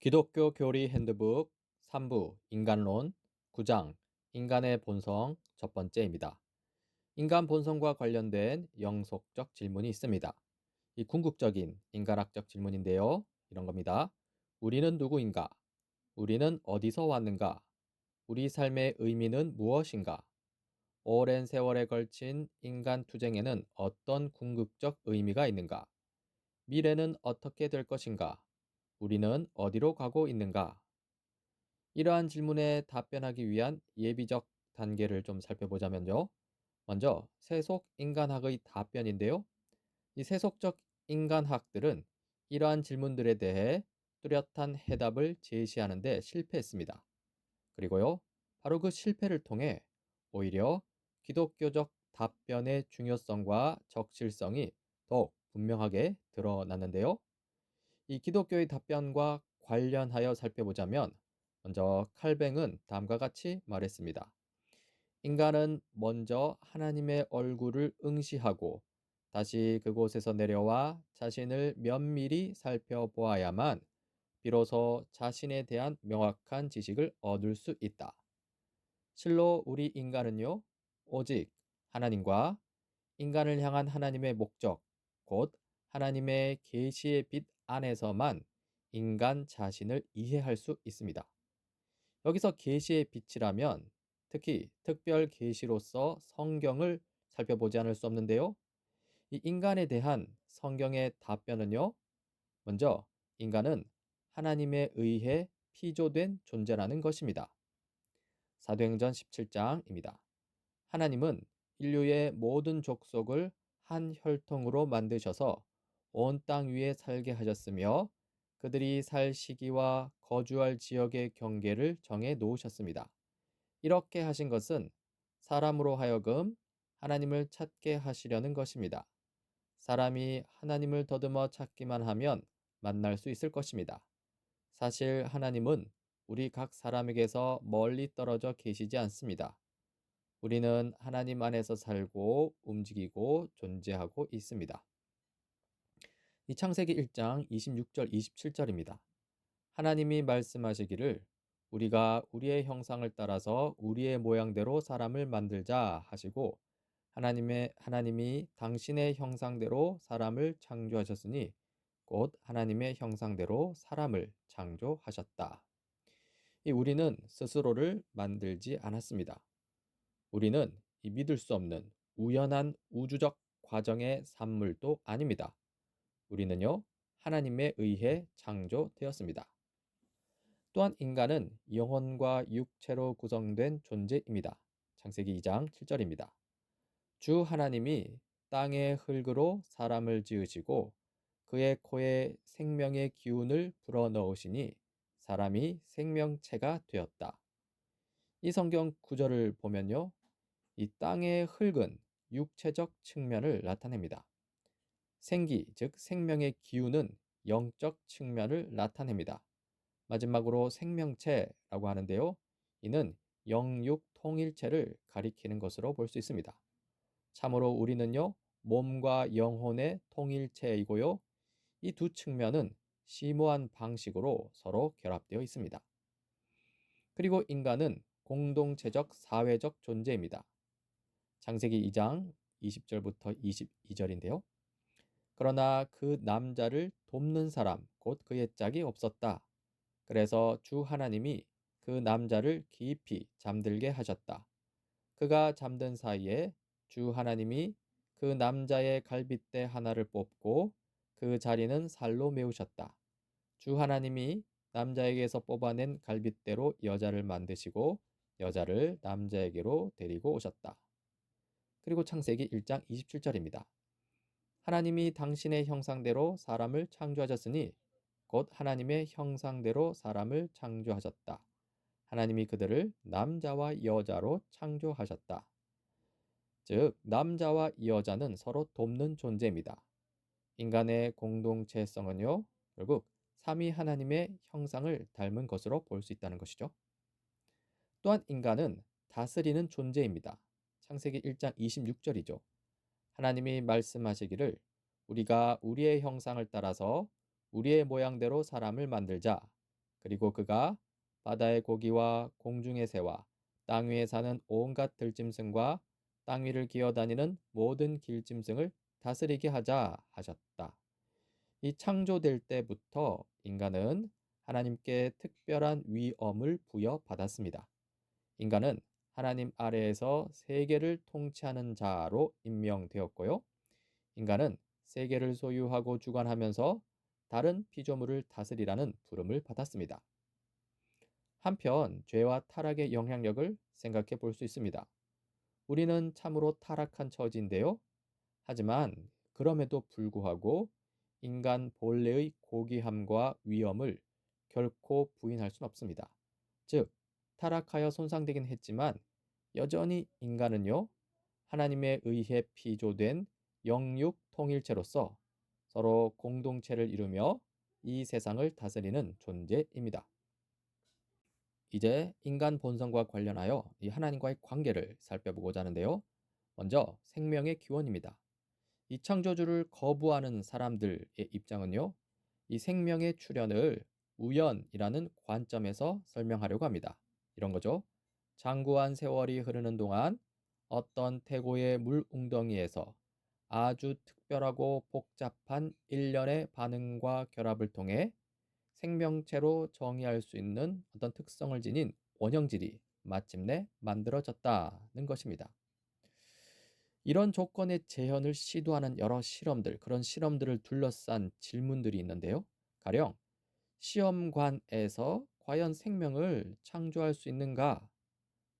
기독교 교리 핸드북 3부 인간론 9장 인간의 본성 첫 번째입니다. 인간 본성과 관련된 영속적 질문이 있습니다. 이 궁극적인 인간학적 질문인데요. 이런 겁니다. 우리는 누구인가? 우리는 어디서 왔는가? 우리 삶의 의미는 무엇인가? 오랜 세월에 걸친 인간 투쟁에는 어떤 궁극적 의미가 있는가? 미래는 어떻게 될 것인가? 우리는 어디로 가고 있는가? 이러한 질문에 답변하기 위한 예비적 단계를 좀 살펴보자면요. 먼저 세속 인간학의 답변인데요. 이 세속적 인간학들은 이러한 질문들에 대해 뚜렷한 해답을 제시하는 데 실패했습니다. 그리고요, 바로 그 실패를 통해 오히려 기독교적 답변의 중요성과 적실성이 더욱 분명하게 드러났는데요. 이 기독교의 답변과 관련하여 살펴보자면 먼저 칼뱅은 다음과 같이 말했습니다. 인간은 먼저 하나님의 얼굴을 응시하고 다시 그곳에서 내려와 자신을 면밀히 살펴보아야만 비로소 자신에 대한 명확한 지식을 얻을 수 있다. 실로 우리 인간은요, 오직 하나님과 인간을 향한 하나님의 목적, 곧 하나님의 계시의 빛 안에서만 인간 자신을 이해할 수 있습니다. 여기서 계시의 빛이라면 특히 특별 계시로서 성경을 살펴보지 않을 수 없는데요. 이 인간에 대한 성경의 답변은요. 먼저 인간은 하나님에 의해 피조된 존재라는 것입니다. 사도행전 17장입니다. 하나님은 인류의 모든 족속을 한 혈통으로 만드셔서 온 땅 위에 살게 하셨으며 그들이 살 시기와 거주할 지역의 경계를 정해 놓으셨습니다. 이렇게 하신 것은 사람으로 하여금 하나님을 찾게 하시려는 것입니다. 사람이 하나님을 더듬어 찾기만 하면 만날 수 있을 것입니다. 사실 하나님은 우리 각 사람에게서 멀리 떨어져 계시지 않습니다. 우리는 하나님 안에서 살고 움직이고 존재하고 있습니다. 이 창세기 1장 26절 27절입니다. 하나님이 말씀하시기를 우리가 우리의 형상을 따라서 우리의 모양대로 사람을 만들자 하시고 하나님이 당신의 형상대로 사람을 창조하셨으니 곧 하나님의 형상대로 사람을 창조하셨다. 이 우리는 스스로를 만들지 않았습니다. 우리는 이 믿을 수 없는 우연한 우주적 과정의 산물도 아닙니다. 우리는요, 하나님에 의해 창조되었습니다. 또한 인간은 영혼과 육체로 구성된 존재입니다. 창세기 2장 7절입니다. 주 하나님이 땅의 흙으로 사람을 지으시고 그의 코에 생명의 기운을 불어넣으시니 사람이 생명체가 되었다. 이 성경 구절을 보면요. 이 땅의 흙은 육체적 측면을 나타냅니다. 생기, 즉 생명의 기운은 영적 측면을 나타냅니다. 마지막으로 생명체라고 하는데요. 이는 영육 통일체를 가리키는 것으로 볼 수 있습니다. 참으로 우리는요, 몸과 영혼의 통일체이고요. 이 두 측면은 심오한 방식으로 서로 결합되어 있습니다. 그리고 인간은 공동체적 사회적 존재입니다. 창세기 2장 20절부터 22절인데요. 그러나 그 남자를 돕는 사람, 곧 그의 짝이 없었다. 그래서 주 하나님이 그 남자를 깊이 잠들게 하셨다. 그가 잠든 사이에 주 하나님이 그 남자의 갈빗대 하나를 뽑고 그 자리는 살로 메우셨다. 주 하나님이 남자에게서 뽑아낸 갈빗대로 여자를 만드시고 여자를 남자에게로 데리고 오셨다. 그리고 창세기 1장 27절입니다. 하나님이 당신의 형상대로 사람을 창조하셨으니 곧 하나님의 형상대로 사람을 창조하셨다. 하나님이 그들을 남자와 여자로 창조하셨다. 즉, 남자와 여자는 서로 돕는 존재입니다. 인간의 공동체성은요, 결국 삼위 하나님의 형상을 닮은 것으로 볼 수 있다는 것이죠. 또한 인간은 다스리는 존재입니다. 창세기 1장 26절이죠. 하나님이 말씀하시기를 우리가 우리의 형상을 따라서 우리의 모양대로 사람을 만들자. 그리고 그가 바다의 고기와 공중의 새와 땅 위에 사는 온갖 들짐승과 땅 위를 기어다니는 모든 길짐승을 다스리게 하자 하셨다. 이 창조될 때부터 인간은 하나님께 특별한 위엄을 부여받았습니다. 인간은 하나님 아래에서 세계를 통치하는 자로 임명되었고요. 인간은 세계를 소유하고 주관하면서 다른 피조물을 다스리라는 부름을 받았습니다. 한편 죄와 타락의 영향력을 생각해 볼 수 있습니다. 우리는 참으로 타락한 처지인데요. 하지만 그럼에도 불구하고 인간 본래의 고귀함과 위엄을 결코 부인할 수는 없습니다. 즉, 타락하여 손상되긴 했지만 여전히 인간은요, 하나님에 의해 피조된 영육 통일체로서 서로 공동체를 이루며 이 세상을 다스리는 존재입니다. 이제 인간 본성과 관련하여 이 하나님과의 관계를 살펴보고자 하는데요. 먼저 생명의 기원입니다. 이 창조주를 거부하는 사람들의 입장은요, 이 생명의 출현을 우연이라는 관점에서 설명하려고 합니다. 이런 거죠. 장구한 세월이 흐르는 동안 어떤 태고의 물 웅덩이에서 아주 특별하고 복잡한 일련의 반응과 결합을 통해 생명체로 정의할 수 있는 어떤 특성을 지닌 원형질이 마침내 만들어졌다는 것입니다. 이런 조건의 재현을 시도하는 여러 실험들, 그런 실험들을 둘러싼 질문들이 있는데요. 가령 시험관에서 과연 생명을 창조할 수 있는가?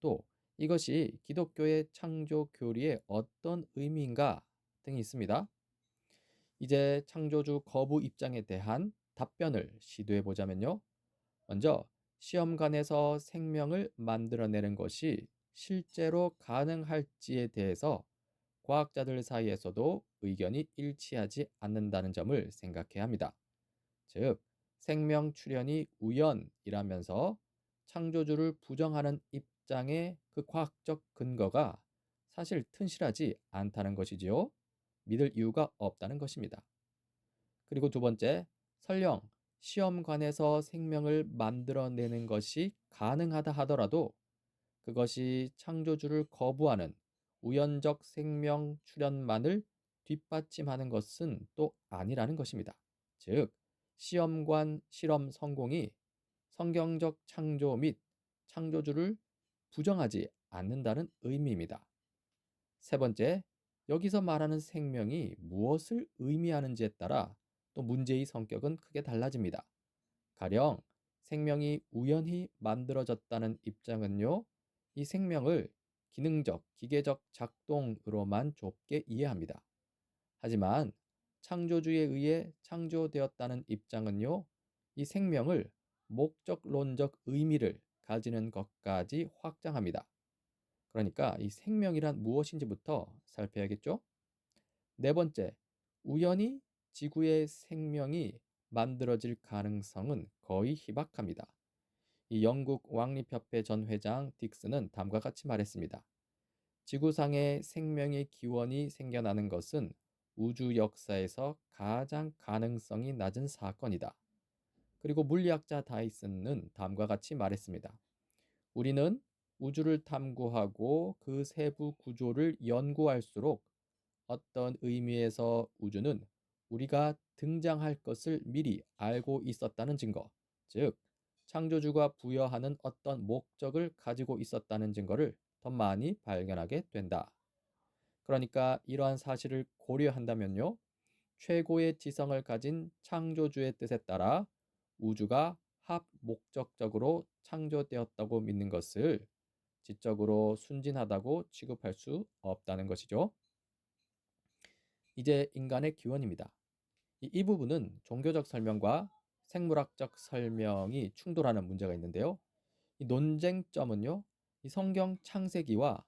또 이것이 기독교의 창조 교리에 어떤 의미인가? 등이 있습니다. 이제 창조주 거부 입장에 대한 답변을 시도해 보자면요. 먼저 시험관에서 생명을 만들어내는 것이 실제로 가능할지에 대해서 과학자들 사이에서도 의견이 일치하지 않는다는 점을 생각해야 합니다. 즉, 생명 출현이 우연이라면서 창조주를 부정하는 입장의 그 과학적 근거가 사실 튼실하지 않다는 것이지요. 믿을 이유가 없다는 것입니다. 그리고 두 번째, 설령 시험관에서 생명을 만들어내는 것이 가능하다 하더라도 그것이 창조주를 거부하는 우연적 생명 출현만을 뒷받침하는 것은 또 아니라는 것입니다. 즉, 시험관 실험 성공이 성경적 창조 및 창조주를 부정하지 않는다는 의미입니다. 세 번째, 여기서 말하는 생명이 무엇을 의미하는지에 따라 또 문제의 성격은 크게 달라집니다. 가령 생명이 우연히 만들어졌다는 입장은요, 이 생명을 기능적, 기계적 작동으로만 좁게 이해합니다. 하지만 창조주에 의해 창조되었다는 입장은요, 이 생명을 목적론적 의미를 가지는 것까지 확장합니다. 그러니까 이 생명이란 무엇인지부터 살펴야겠죠? 네 번째, 우연히 지구의 생명이 만들어질 가능성은 거의 희박합니다. 이 영국 왕립협회 전 회장 딕스는 다음과 같이 말했습니다. 지구상에 생명의 기원이 생겨나는 것은 우주 역사에서 가장 가능성이 낮은 사건이다. 그리고 물리학자 다이슨은 다음과 같이 말했습니다. 우리는 우주를 탐구하고 그 세부 구조를 연구할수록 어떤 의미에서 우주는 우리가 등장할 것을 미리 알고 있었다는 증거, 즉 창조주가 부여하는 어떤 목적을 가지고 있었다는 증거를 더 많이 발견하게 된다. 그러니까 이러한 사실을 고려한다면요, 최고의 지성을 가진 창조주의 뜻에 따라 우주가 합목적적으로 창조되었다고 믿는 것을 지적으로 순진하다고 취급할 수 없다는 것이죠. 이제 인간의 기원입니다. 이 부분은 종교적 설명과 생물학적 설명이 충돌하는 문제가 있는데요. 이 논쟁점은요, 이 성경 창세기와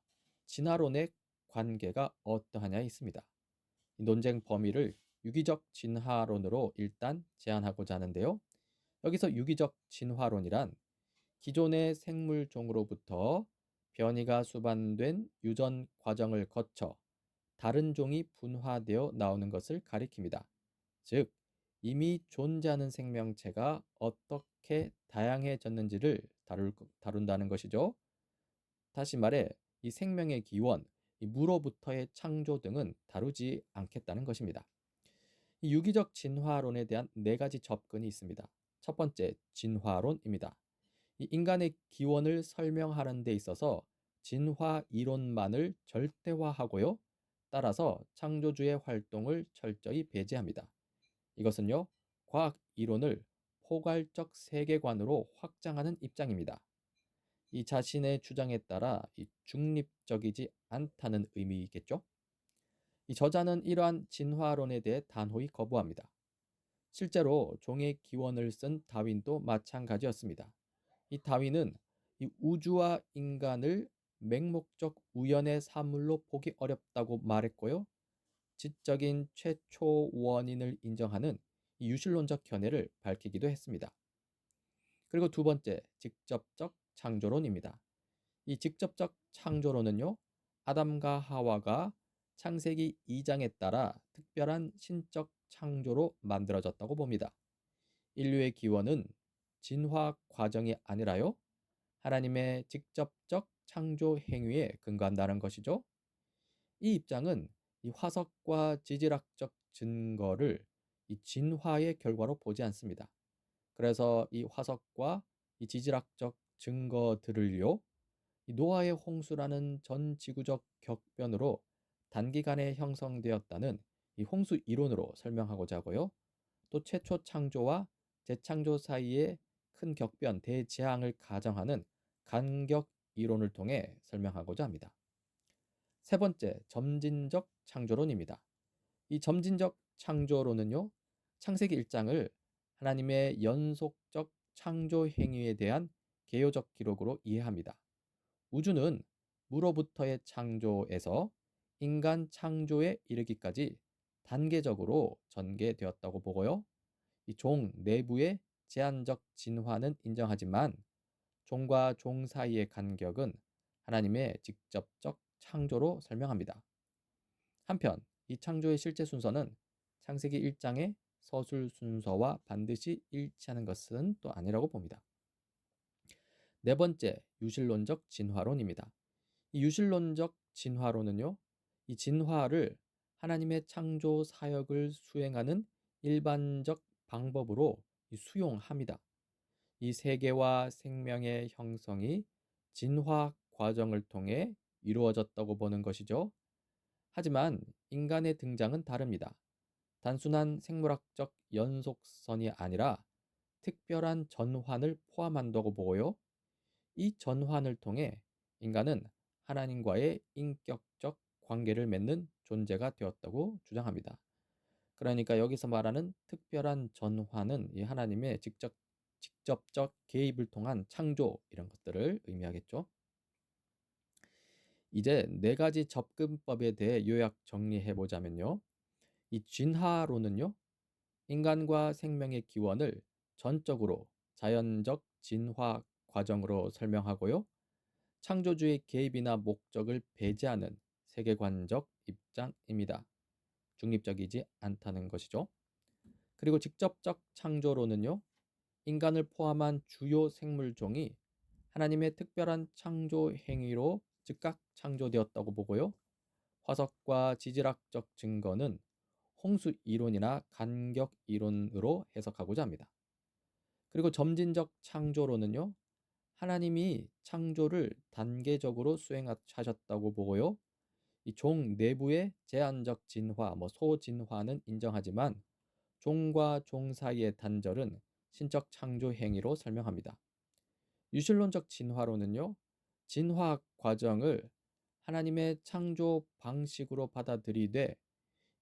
진화론의 관계가 어떠하냐에 있습니다. 이 논쟁 범위를 유기적 진화론으로 일단 제한하고자 하는데요. 여기서 유기적 진화론이란 기존의 생물종으로부터 변이가 수반된 유전 과정을 거쳐 다른 종이 분화되어 나오는 것을 가리킵니다. 즉, 이미 존재하는 생명체가 어떻게 다양해졌는지를 다룬다는 것이죠. 다시 말해, 이 생명의 기원, 이 무로부터의 창조 등은 다루지 않겠다는 것입니다. 이 유기적 진화론에 대한 네 가지 접근이 있습니다. 첫 번째, 진화론입니다. 이 인간의 기원을 설명하는 데 있어서 진화 이론만을 절대화하고요. 따라서 창조주의 활동을 철저히 배제합니다. 이것은요, 과학 이론을 포괄적 세계관으로 확장하는 입장입니다. 이 자신의 주장에 따라 중립적이지 않다는 의미겠죠? 이 저자는 이러한 진화론에 대해 단호히 거부합니다. 실제로 종의 기원을 쓴 다윈도 마찬가지였습니다. 이 다윈은 이 우주와 인간을 맹목적 우연의 사물로 보기 어렵다고 말했고요. 지적인 최초 원인을 인정하는 이 유실론적 견해를 밝히기도 했습니다. 그리고 두 번째, 직접적 창조론입니다. 이 직접적 창조론은요, 아담과 하와가 창세기 2장에 따라 특별한 신적 창조로 만들어졌다고 봅니다. 인류의 기원은 진화 과정이 아니라요, 하나님의 직접적 창조 행위에 근거한다는 것이죠. 이 입장은 이 화석과 지질학적 증거를 이 진화의 결과로 보지 않습니다. 그래서 이 화석과 이 지질학적 증거들을요, 이 노아의 홍수라는 전 지구적 격변으로 단기간에 형성되었다는 이 홍수 이론으로 설명하고자 하고요. 또 최초 창조와 재창조 사이의 큰 격변, 대재앙을 가정하는 간격 이론을 통해 설명하고자 합니다. 세 번째, 점진적 창조론입니다. 이 점진적 창조론은요, 창세기 1장을 하나님의 연속적 창조 행위에 대한 개요적 기록으로 이해합니다. 우주는 무로부터의 창조에서 인간 창조에 이르기까지 단계적으로 전개되었다고 보고요. 이 종 내부의 제한적 진화는 인정하지만 종과 종 사이의 간격은 하나님의 직접적 창조로 설명합니다. 한편 이 창조의 실제 순서는 창세기 1장의 서술 순서와 반드시 일치하는 것은 또 아니라고 봅니다. 네 번째, 유실론적 진화론입니다. 이 유실론적 진화론은요, 이 진화를 하나님의 창조 사역을 수행하는 일반적 방법으로 수용합니다. 이 세계와 생명의 형성이 진화 과정을 통해 이루어졌다고 보는 것이죠. 하지만 인간의 등장은 다릅니다. 단순한 생물학적 연속선이 아니라 특별한 전환을 포함한다고 보고요. 이 전환을 통해 인간은 하나님과의 인격적 관계를 맺는 존재가 되었다고 주장합니다. 그러니까 여기서 말하는 특별한 전환은 이 하나님의 직접적 개입을 통한 창조 이런 것들을 의미하겠죠. 이제 네 가지 접근법에 대해 요약 정리해 보자면요. 이 진화론은요, 인간과 생명의 기원을 전적으로 자연적 진화 과정으로 설명하고요. 창조주의 개입이나 목적을 배제하는 세계관적 입장입니다. 중립적이지 않다는 것이죠. 그리고 직접적 창조론은요, 인간을 포함한 주요 생물종이 하나님의 특별한 창조 행위로 즉각 창조되었다고 보고요. 화석과 지질학적 증거는 홍수 이론이나 간격 이론으로 해석하고자 합니다. 그리고 점진적 창조론은요, 하나님이 창조를 단계적으로 수행하셨다고 보고요. 이 종 내부의 제한적 진화, 소진화는 인정하지만 종과 종 사이의 단절은 신적 창조 행위로 설명합니다. 유실론적 진화론은요, 진화 과정을 하나님의 창조 방식으로 받아들이되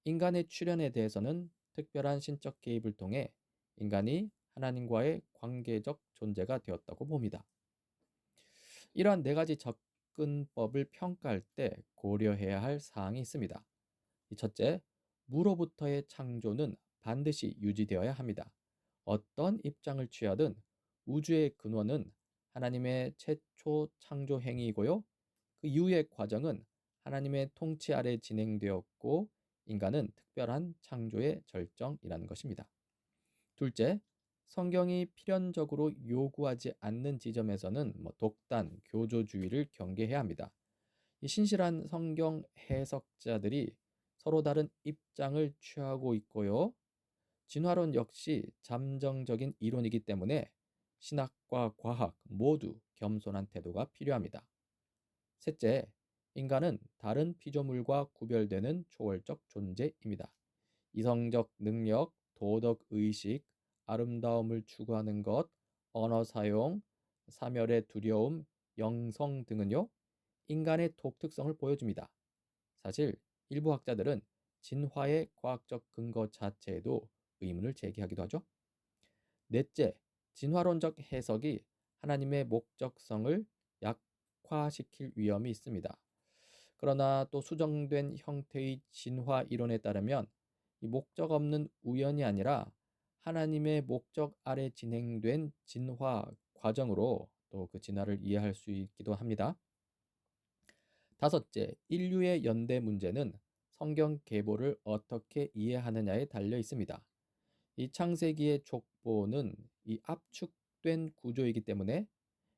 인간의 출현에 대해서는 특별한 신적 개입을 통해 인간이 하나님과의 관계적 존재가 되었다고 봅니다. 이러한 네 가지 접근법을 평가할 때 고려해야 할 사항이 있습니다. 첫째, 무로부터의 창조는 반드시 유지되어야 합니다. 어떤 입장을 취하든 우주의 근원은 하나님의 최초 창조 행위이고요. 그 이후의 과정은 하나님의 통치 아래 진행되었고 인간은 특별한 창조의 절정이라는 것입니다. 둘째, 성경이 필연적으로 요구하지 않는 지점에서는 독단, 교조주의를 경계해야 합니다. 이 신실한 성경 해석자들이 서로 다른 입장을 취하고 있고요. 진화론 역시 잠정적인 이론이기 때문에 신학과 과학 모두 겸손한 태도가 필요합니다. 셋째, 인간은 다른 피조물과 구별되는 초월적 존재입니다. 이성적 능력, 도덕 의식, 아름다움을 추구하는 것, 언어 사용, 사멸의 두려움, 영성 등은요, 인간의 독특성을 보여줍니다. 사실 일부 학자들은 진화의 과학적 근거 자체에도 의문을 제기하기도 하죠. 넷째, 진화론적 해석이 하나님의 목적성을 약화시킬 위험이 있습니다. 그러나 또 수정된 형태의 진화 이론에 따르면 이 목적 없는 우연이 아니라 하나님의 목적 아래 진행된 진화 과정으로 또 그 진화를 이해할 수 있기도 합니다. 다섯째, 인류의 연대 문제는 성경 계보를 어떻게 이해하느냐에 달려 있습니다. 이 창세기의 족보는 이 압축된 구조이기 때문에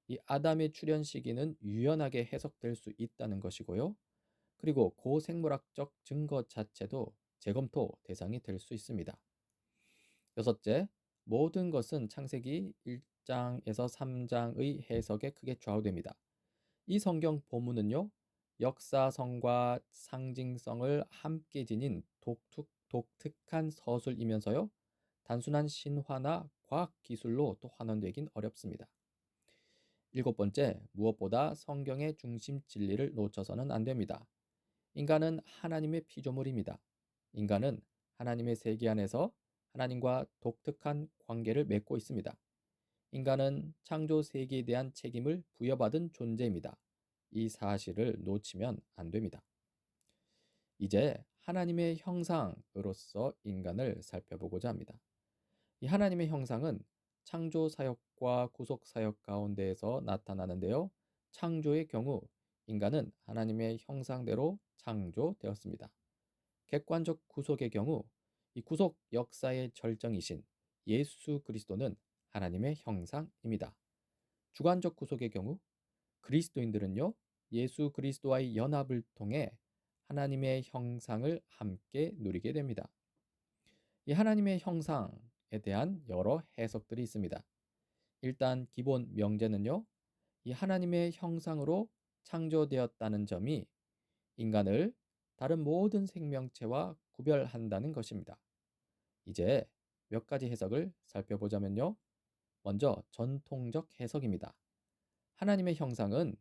이 아담의 출현 시기는 유연하게 해석될 수 있다는 것이고요. 그리고 고생물학적 증거 자체도 재검토 대상이 될 수 있습니다. 여섯째, 모든 것은 창세기 1장에서 3장의 해석에 크게 좌우됩니다. 이 성경 본문은요, 역사성과 상징성을 함께 지닌 독특한 서술이면서요, 단순한 신화나 과학 기술로 또 환원되긴 어렵습니다. 일곱 번째, 무엇보다 성경의 중심 진리를 놓쳐서는 안 됩니다. 인간은 하나님의 피조물입니다. 인간은 하나님의 세계 안에서 하나님과 독특한 관계를 맺고 있습니다. 인간은 창조 세계에 대한 책임을 부여받은 존재입니다. 이 사실을 놓치면 안 됩니다. 이제 하나님의 형상으로서 인간을 살펴보고자 합니다. 이 하나님의 형상은 창조 사역과 구속 사역 가운데에서 나타나는데요. 창조의 경우 인간은 하나님의 형상대로 창조되었습니다. 객관적 구속의 경우 이 구속 역사의 절정이신 예수 그리스도는 하나님의 형상입니다. 주관적 구속의 경우 그리스도인들은요, 예수 그리스도와의 연합을 통해 하나님의 형상을 함께 누리게 됩니다. 이 하나님의 형상에 대한 여러 해석들이 있습니다. 일단 기본 명제는요, 이 하나님의 형상으로 창조되었다는 점이 인간을 다른 모든 생명체와 구별한다는 것입니다. 이제 몇 가지 해석을 살펴보자면요. 먼저 전통적 해석입니다. 하나님의 형상은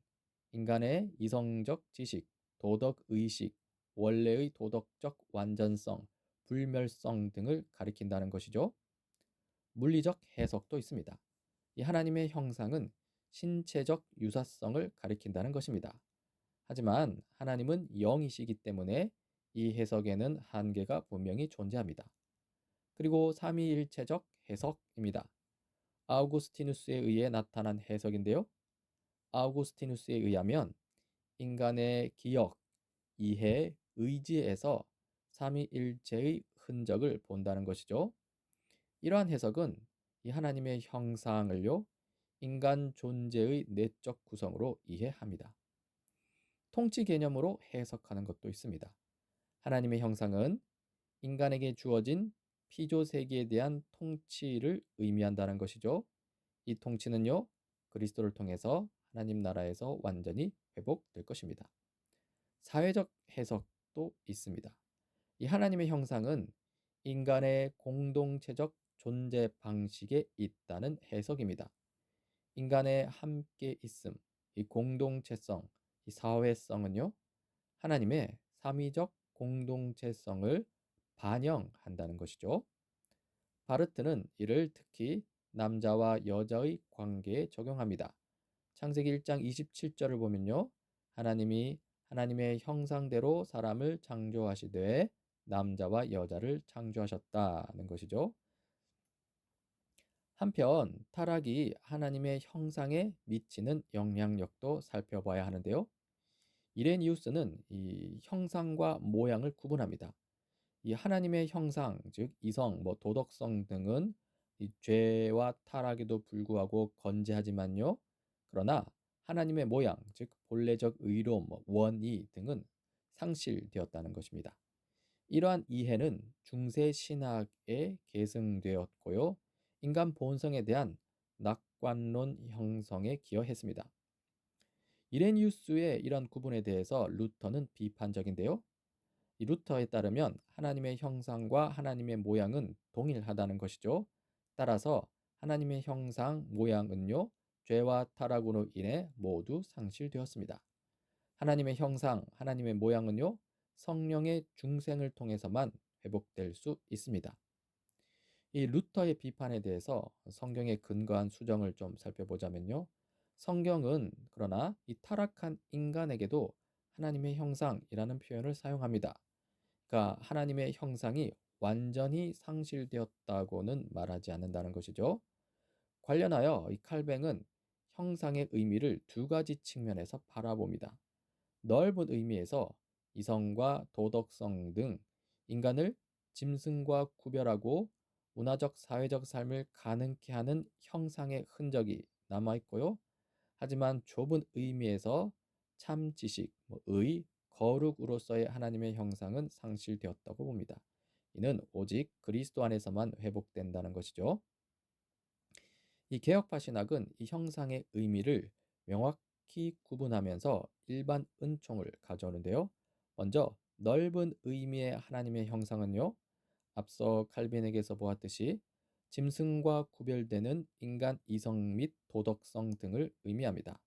인간의 이성적 지식, 도덕 의식, 원래의 도덕적 완전성, 불멸성 등을 가리킨다는 것이죠. 물리적 해석도 있습니다. 이 하나님의 형상은 신체적 유사성을 가리킨다는 것입니다. 하지만 하나님은 영이시기 때문에 이 해석에는 한계가 분명히 존재합니다. 그리고 삼위일체적 해석입니다. 아우구스티누스에 의해 나타난 해석인데요. 아우구스티누스에 의하면 인간의 기억, 이해, 의지에서 삼위일체의 흔적을 본다는 것이죠. 이러한 해석은 이 하나님의 형상을요, 인간 존재의 내적 구성으로 이해합니다. 통치 개념으로 해석하는 것도 있습니다. 하나님의 형상은 인간에게 주어진 피조 세계에 대한 통치를 의미한다는 것이죠. 이 통치는요, 그리스도를 통해서 하나님 나라에서 완전히 회복될 것입니다. 사회적 해석도 있습니다. 이 하나님의 형상은 인간의 공동체적 존재 방식에 있다는 해석입니다. 인간의 함께 있음, 이 공동체성, 이 사회성은요, 하나님의 삼위적 공동체성을 반영한다는 것이죠. 바르트는 이를 특히 남자와 여자의 관계에 적용합니다. 창세기 1장 27절을 보면요. 하나님이 하나님의 형상대로 사람을 창조하시되 남자와 여자를 창조하셨다는 것이죠. 한편 타락이 하나님의 형상에 미치는 영향력도 살펴봐야 하는데요. 이레니우스는 이 형상과 모양을 구분합니다. 이 하나님의 형상, 즉 이성, 도덕성 등은 이 이 죄와 타락에도 불구하고 건재하지만요. 그러나 하나님의 모양, 즉 본래적 의로움, 원의 등은 상실되었다는 것입니다. 이러한 이해는 중세 신학에 계승되었고요. 인간 본성에 대한 낙관론 형성에 기여했습니다. 이레니우스의 이런 구분에 대해서 루터는 비판적인데요. 이 루터에 따르면 하나님의 형상과 하나님의 모양은 동일하다는 것이죠. 따라서 하나님의 형상, 모양은요, 죄와 타락으로 인해 모두 상실되었습니다. 하나님의 형상, 하나님의 모양은요, 성령의 중생을 통해서만 회복될 수 있습니다. 이 루터의 비판에 대해서 성경에 근거한 수정을 좀 살펴보자면요. 성경은 그러나 이 타락한 인간에게도 하나님의 형상이라는 표현을 사용합니다. 그러니까 하나님의 형상이 완전히 상실되었다고는 말하지 않는다는 것이죠. 관련하여 이 칼뱅은 형상의 의미를 두 가지 측면에서 바라봅니다. 넓은 의미에서 이성과 도덕성 등 인간을 짐승과 구별하고 문화적 사회적 삶을 가능케 하는 형상의 흔적이 남아 있고요. 하지만 좁은 의미에서 참 지식, 의, 거룩으로서의 하나님의 형상은 상실되었다고 봅니다. 이는 오직 그리스도 안에서만 회복된다는 것이죠. 이 개혁파 신학은 이 형상의 의미를 명확히 구분하면서 일반 은총을 가져오는데요. 먼저 넓은 의미의 하나님의 형상은요. 앞서 칼빈에게서 보았듯이 짐승과 구별되는 인간 이성 및 도덕성 등을 의미합니다.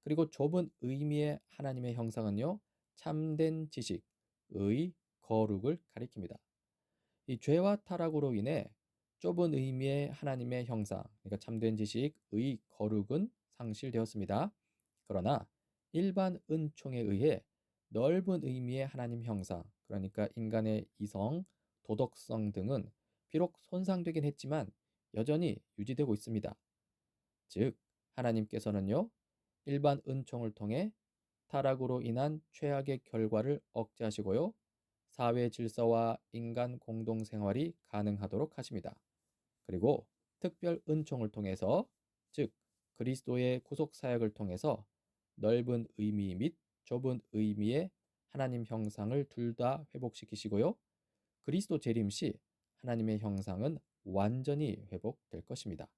그리고 좁은 의미의 하나님의 형상은요. 참된 지식, 의, 거룩을 가리킵니다. 이 죄와 타락으로 인해 좁은 의미의 하나님의 형상, 그러니까 참된 지식, 의, 거룩은 상실되었습니다. 그러나 일반 은총에 의해 넓은 의미의 하나님 형상, 그러니까 인간의 이성, 도덕성 등은 비록 손상되긴 했지만 여전히 유지되고 있습니다. 즉, 하나님께서는요, 일반 은총을 통해 타락으로 인한 최악의 결과를 억제하시고요, 사회 질서와 인간 공동생활이 가능하도록 하십니다. 그리고 특별 은총을 통해서, 즉 그리스도의 구속 사역을 통해서 넓은 의미 및 좁은 의미의 하나님 형상을 둘 다 회복시키시고요. 그리스도 재림 시 하나님의 형상은 완전히 회복될 것입니다.